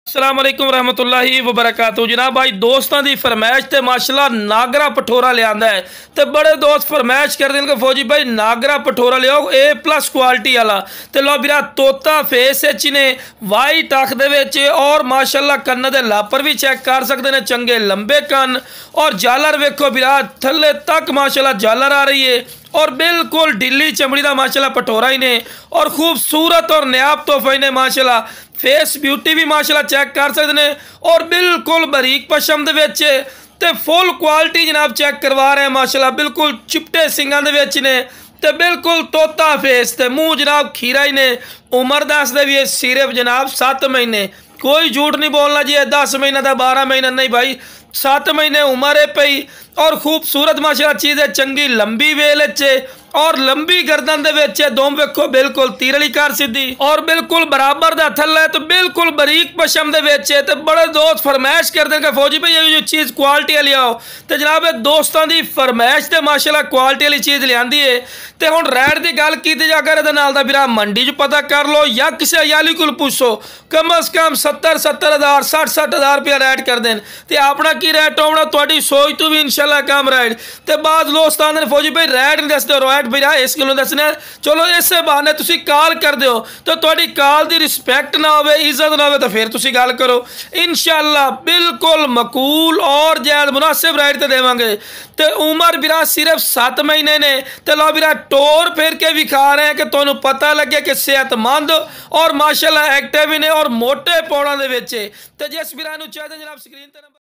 अस्सलाम वालेकुम रहमतुल्लाहि व बरकातहू। जनाब भाई दोस्तों की फरमाइश तो माशाल्लाह नागरा पठोरा लिया है तो बड़े दोस्त फरमाइश कर दें कि फौजी भाई नागरा पठोरा लियाओ A+ क्वालिटी वाला। तो लो बिरा तोता फेस ने वाइट अख दे और माशाल्लाह कन्न दे लापर भी चेक कर सकते हैं, चंगे लंबे कन्न और जालर वेखो बिरा थले तक माशाल्लाह जालर आ रही है और बिल्कुल ढिली चमड़ी का माशाल्लाह पठोरा ही ने और खूबसूरत और नायाब तोहफा ही ने माशाल्लाह। फेस ब्यूटी भी माशाल्लाह चेक कर सकते हैं और बिल्कुल बरीक पशम दे विच ते फुल क्वालिटी जनाब चेक करवा रहे हैं माशाल्लाह। बिल्कुल चिपटे सिंगां दे विच ने ते बिल्कुल तोता फेस ते मूँह जनाब खीरा ही ने। उम्र दसदे भी सिर्फ जनाब 7 महीने, कोई झूठ नहीं बोलना जी 10 महीने का 12 महीना नहीं भाई, 7 महीने उम्र है पई और खूबसूरत माशाल्लाह चीज़ है। चंगी लंबी वेल और लंबी गर्दन दे विच दोम वेखो बिल्कुल तीरली कर सीधी और बिल्कुल बराबर दा थल्ला है तो बिल्कुल बरीक पशम दे विच ते बड़े दोस्त फरमाइश करते हैं कि फौजी भाई ये जो चीज़ क्वालिटी वाली आओ तो जनाब दोस्तों की फरमाइश ते माशाल्लाह क्वालिटी वाली चीज़ लियांदी है। तो हुण रैट की गल की जाए अगर ये नाल दा बिरा मंडी च पता कर लो या किसी अयाली को पूछो कम अज़ कम 70,000 60,000 रुपया रैट कर दें तो अपना की रैट होना थोड़ी सोच तो भी इंशाल्लाह कम रैट। तो बाद दोस्त आते फौजी भाई रैट नहीं दसते रैट भैया इस किलो दसना चलो इस बहाने तुसी कॉल कर दो तो थोड़ी कॉल की रिस्पैक्ट ना हो इज्जत ना हो तो फिर तुसी गल करो इंशाल्लाह बिल्कुल मकूल और जायद मुनासिब रेट ते देवांगे। तो उम्र बिरा सिर्फ 7 महीने ने तो लो बिरा टोर फिर के विखा रहे हैं कि तुहानू पता लगे कि सेहतमंद और माशाल्लाह एक्टिव ने और मोटे पौड़ा दे विच। तो जिस बिरा नू चाहिए जनाब स्क्रीन ते